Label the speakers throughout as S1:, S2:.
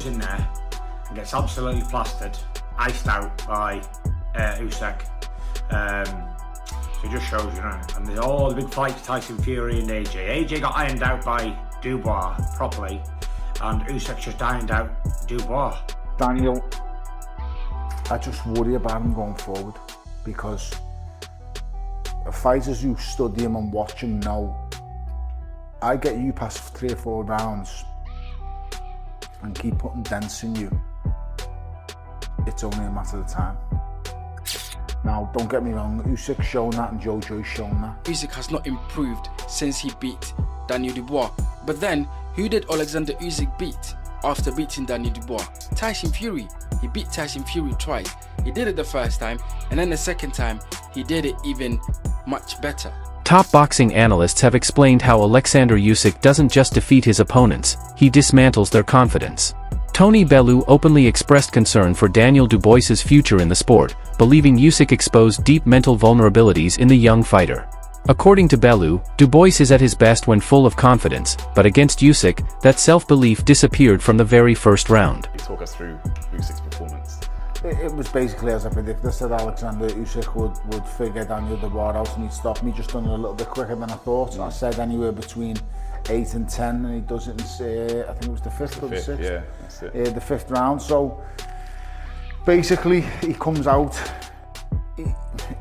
S1: in there and gets absolutely plastered, iced out by Usyk. So it just shows, you know, and there's all the big fights, Tyson Fury and AJ. AJ got ironed out by Dubois properly, and Usyk just ironed out Dubois.
S2: Daniel, I just worry about him going forward, because fighters who study him and watch him know, I get you past 3 or 4 rounds and keep putting dents in you, it's only a matter of time. Now, don't get me wrong, Usyk's shown that and Jojo's shown that.
S3: Usyk has not improved since he beat Daniel Dubois. But then, who did Oleksandr Usyk beat after beating Daniel Dubois? Tyson Fury. He beat Tyson Fury twice. He did it the first time, and then the second time, he did it even much better.
S4: Top boxing analysts have explained how Oleksandr Usyk doesn't just defeat his opponents, he dismantles their confidence. Tony Bellew openly expressed concern for Daniel Dubois' future in the sport, believing Usyk exposed deep mental vulnerabilities in the young fighter. According to Bellew, Dubois is at his best when full of confidence, but against Usyk, that self-belief disappeared from the very first round.
S5: Talk us through Usyk's performance.
S2: It was basically as I predicted. I said Oleksandr Usyk would figure Daniel Dubois out and he'd stop me, just done it a little bit quicker than I thought. I said anywhere between 8 and 10, and he does it in, I think it was the 5th or the 6th.
S5: Yeah, that's it.
S2: The 5th round. So basically, he comes out,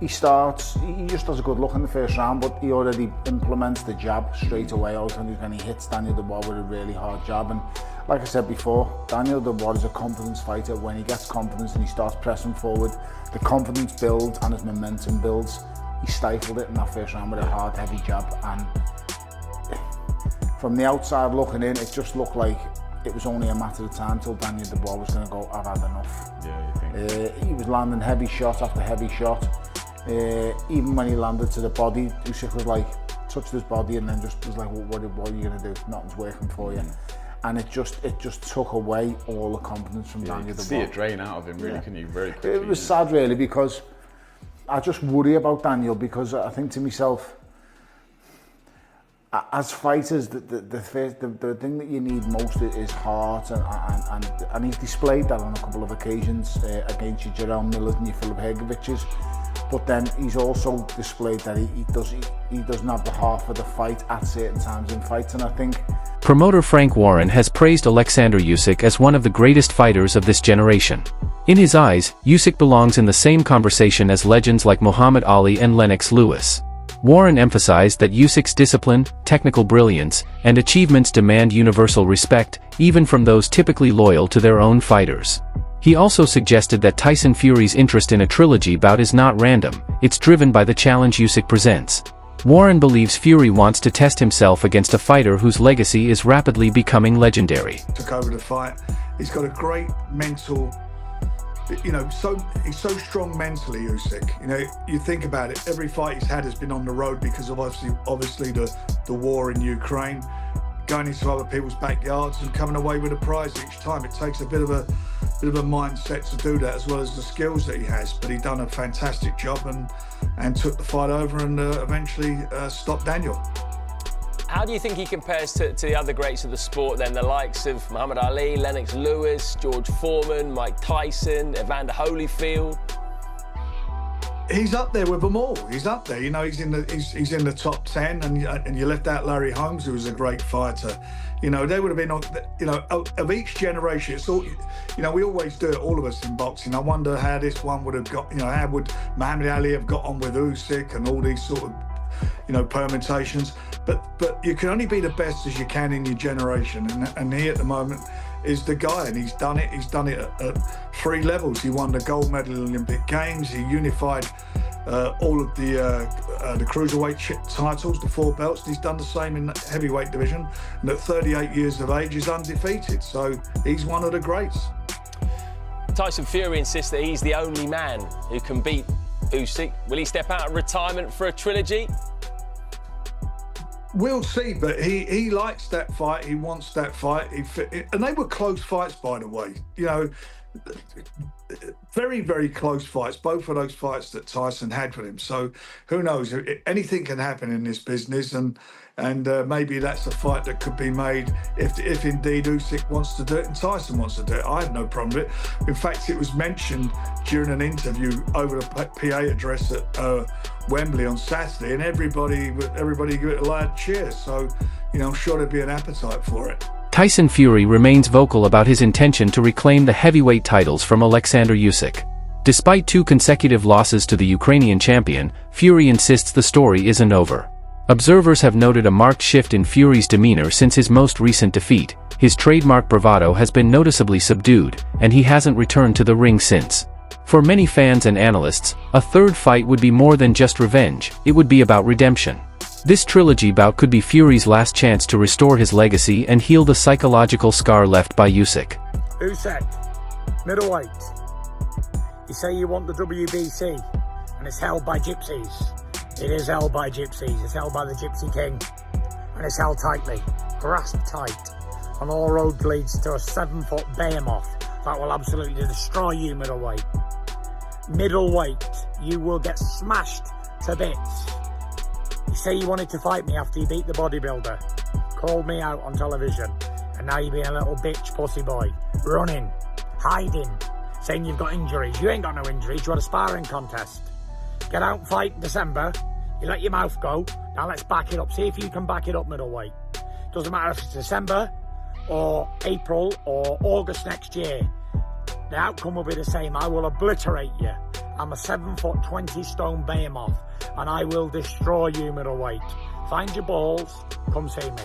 S2: he starts, he just does a good look in the first round, but he already implements the jab straight away out, and when he hits Daniel Dubois with a really hard jab. And like I said before, Daniel Dubois is a confidence fighter. When he gets confidence and he starts pressing forward, the confidence builds and his momentum builds. He stifled it in that first round with a hard, heavy jab, and from the outside looking in, it just looked like it was only a matter of time till Daniel Dubois was going to go, I've had enough.
S5: Yeah, you think?
S2: He was landing heavy shot after heavy shot. Even when he landed to the body, Usyk was like, touched his body and then just was like, well, what are you going to do? Nothing's working for you. And it just took away all the confidence from Daniel Dubois.
S5: See it drain out of him, really, couldn't you? Very quickly.
S2: It was sad, really, because I just worry about Daniel, because I think to myself, as fighters, the thing that you need most is heart, and he's displayed that on a couple of occasions against your Jarrell Millers and your Filip Hrgović's. But then he's also displayed that he doesn't have the heart for the fight at certain times in fights, and I think
S4: promoter Frank Warren has praised Oleksandr Usyk as one of the greatest fighters of this generation. In his eyes, Usyk belongs in the same conversation as legends like Muhammad Ali and Lennox Lewis. Warren emphasized that Usyk's discipline, technical brilliance, and achievements demand universal respect, even from those typically loyal to their own fighters. He also suggested that Tyson Fury's interest in a trilogy bout is not random, it's driven by the challenge Usyk presents. Warren believes Fury wants to test himself against a fighter whose legacy is rapidly becoming legendary.
S6: Took over the fight. He's got a great mental, you know, he's so strong mentally, Usyk. You know, you think about it, every fight he's had has been on the road because of obviously the war in Ukraine, going into other people's backyards and coming away with a prize each time. It takes a bit of a mindset to do that, as well as the skills that he has. But he done a fantastic job and took the fight over and eventually stopped Daniel.
S7: How do you think he compares to the other greats of the sport then, the likes of Muhammad Ali, Lennox Lewis, George Foreman, Mike Tyson, Evander Holyfield?
S6: He's up there with them all. He's up there. You know, he's in the top 10, and you left out Larry Holmes, who was a great fighter. You know, they would have been on. You know, of each generation. It's all. You know, we always do it, all of us in boxing. I wonder how this one would have got. You know, how would Muhammad Ali have got on with Usyk and all these sort of, you know, permutations. But you can only be the best as you can in your generation, and he at the moment is the guy, and he's done it. He's done it at 3 levels. He won the gold medal in Olympic Games. He unified all of the cruiserweight titles, the 4 belts. He's done the same in the heavyweight division, and at 38 years of age, is undefeated. So he's one of the greats.
S7: Tyson Fury insists that he's the only man who can beat Usyk. Will he step out of retirement for a trilogy?
S6: We'll see, but he likes that fight. He wants that fight. And they were close fights, by the way. You know, very, very close fights. Both of those fights that Tyson had with him. So who knows? Anything can happen in this business, and And maybe that's a fight that could be made if indeed Usyk wants to do it and Tyson wants to do it. I have no problem with it. In fact, it was mentioned during an interview over the PA address at Wembley on Saturday, and everybody gave it a loud cheer. So, I'm sure there'd be an appetite for it.
S4: Tyson Fury remains vocal about his intention to reclaim the heavyweight titles from Oleksandr Usyk. Despite 2 consecutive losses to the Ukrainian champion, Fury insists the story isn't over. Observers have noted a marked shift in Fury's demeanor since his most recent defeat. His trademark bravado has been noticeably subdued, and he hasn't returned to the ring since. For many fans and analysts, a third fight would be more than just revenge, it would be about redemption. This trilogy bout could be Fury's last chance to restore his legacy and heal the psychological scar left by Usyk.
S1: Usyk, middleweight. You say you want the WBC, and it's held by gypsies. It is held by gypsies. It's held by the Gypsy King, and it's held tightly, grasped tight. On all roads leads to a 7-foot behemoth that will absolutely destroy you, middleweight. Middleweight, you will get smashed to bits. You say you wanted to fight me after you beat the bodybuilder, called me out on television, and now you're being a little bitch pussy boy, running, hiding, saying you've got injuries. You ain't got no injuries, you had a sparring contest. Get out and fight in December, you let your mouth go, now let's back it up. See if you can back it up, middleweight. Doesn't matter if it's December, or April, or August next year. The outcome will be the same. I will obliterate you. I'm a 7-foot, 20-stone behemoth, and I will destroy you, middleweight. Find your balls, come see me.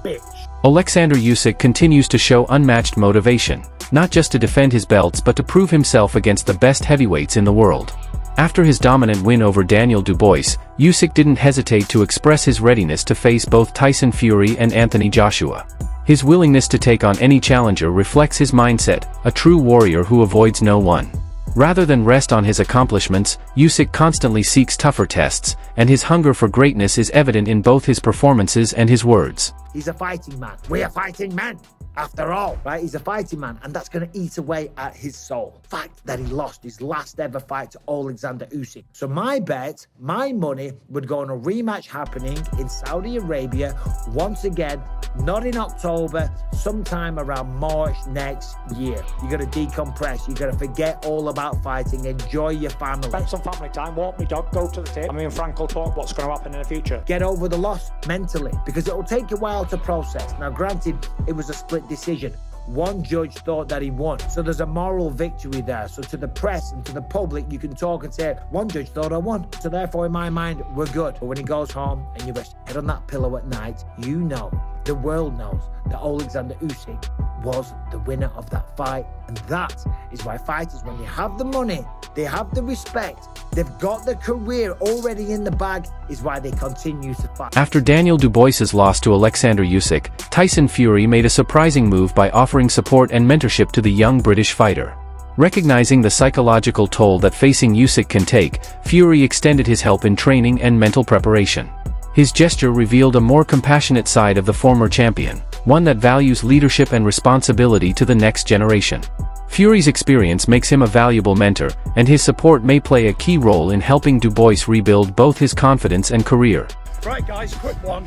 S1: Bitch.
S4: Oleksandr Usyk continues to show unmatched motivation, not just to defend his belts but to prove himself against the best heavyweights in the world. After his dominant win over Daniel Dubois, Usyk didn't hesitate to express his readiness to face both Tyson Fury and Anthony Joshua. His willingness to take on any challenger reflects his mindset, a true warrior who avoids no one. Rather than rest on his accomplishments, Usyk constantly seeks tougher tests, and his hunger for greatness is evident in both his performances and his words.
S8: He's a fighting man. We're fighting men. After all, right? He's a fighting man, and that's going to eat away at his soul. Fact that he lost his last ever fight to Oleksandr Usyk. So my bet, my money, would go on a rematch happening in Saudi Arabia once again, not in October, sometime around March next year. You got to decompress. You got to forget all about fighting. Enjoy your family.
S9: Spend some family time, walk me dog, go to the tip. Me and Frank will talk what's going to happen in the future.
S8: Get over the loss mentally, because it will take a while to process. Now, granted, it was a split decision. One judge thought that he won, so there's a moral victory there. So to the press and to the public, you can talk and say, one judge thought I won, so therefore in my mind, we're good. But when he goes home and you rest your head on that pillow at night, you know, the world knows that Oleksandr Usyk was the winner of that fight. And that is why fighters, when they have the money, they have the respect, they've got the career already in the bag, is why they continue to fight.
S4: After Daniel Dubois' loss to Oleksandr Usyk, Tyson Fury made a surprising move by offering support and mentorship to the young British fighter. Recognizing the psychological toll that facing Usyk can take, Fury extended his help in training and mental preparation. His gesture revealed a more compassionate side of the former champion, one that values leadership and responsibility to the next generation. Fury's experience makes him a valuable mentor, and his support may play a key role in helping Dubois rebuild both his confidence and career.
S1: Right guys, quick one.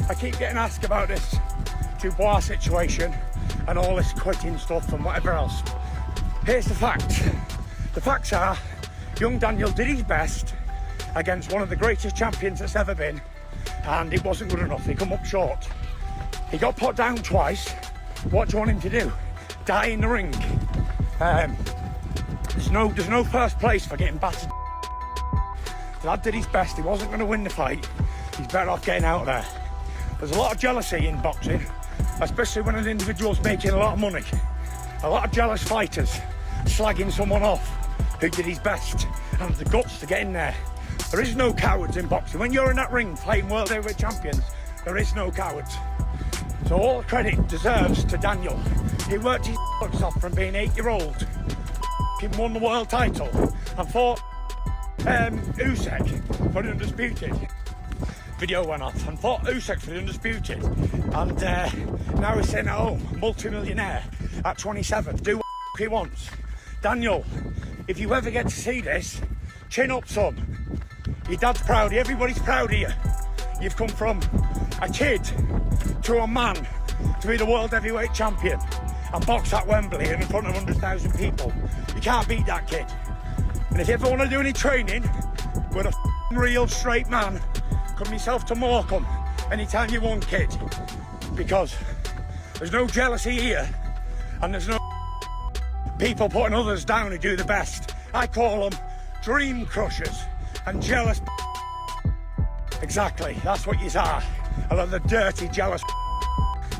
S1: I keep getting asked about this Dubois situation and all this quitting stuff and whatever else. Here's the facts. The facts are, young Daniel did his best against one of the greatest champions that's ever been, and it wasn't good enough. He come up short. He got put down twice. What do you want him to do? Die in the ring? There's no first place for getting battered. The lad did his best. He wasn't going to win the fight. He's better off getting out of there. There's a lot of jealousy in boxing, especially when an individual's making a lot of money. A lot of jealous fighters slagging someone off who did his best and had the guts to get in there. There is no cowards in boxing. When you're in that ring fighting world heavyweight champions, there is no cowards. So all the credit deserves to Daniel. He worked his off from being 8-year-old. He won the world title and fought Usyk for the undisputed. Video went off and fought Usyk for the undisputed. And now he's sitting at home, multi-millionaire at 27. Do what he wants. Daniel, if you ever get to see this, chin up, son. Your dad's proud of you, everybody's proud of you. You've come from a kid to a man to be the world heavyweight champion and box at Wembley in front of 100,000 people. You can't beat that kid. And if you ever want to do any training with a real straight man, come yourself to Morecambe anytime you want, kid. Because there's no jealousy here, and there's no people putting others down who do the best. I call them dream crushers and jealous. Exactly, that's what you are. I love the dirty, jealous.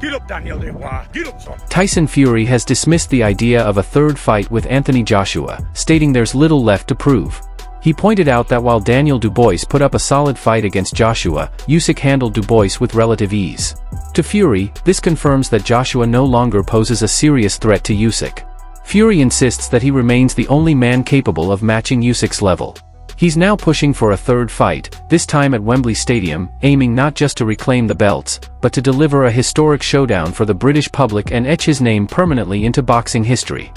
S1: Get up, Daniel Dubois. Get up, son.
S4: Tyson Fury has dismissed the idea of a third fight with Anthony Joshua, stating there's little left to prove. He pointed out that while Daniel Dubois put up a solid fight against Joshua, Usyk handled Dubois with relative ease. To Fury, this confirms that Joshua no longer poses a serious threat to Usyk. Fury insists that he remains the only man capable of matching Usyk's level. He's now pushing for a third fight, this time at Wembley Stadium, aiming not just to reclaim the belts, but to deliver a historic showdown for the British public and etch his name permanently into boxing history.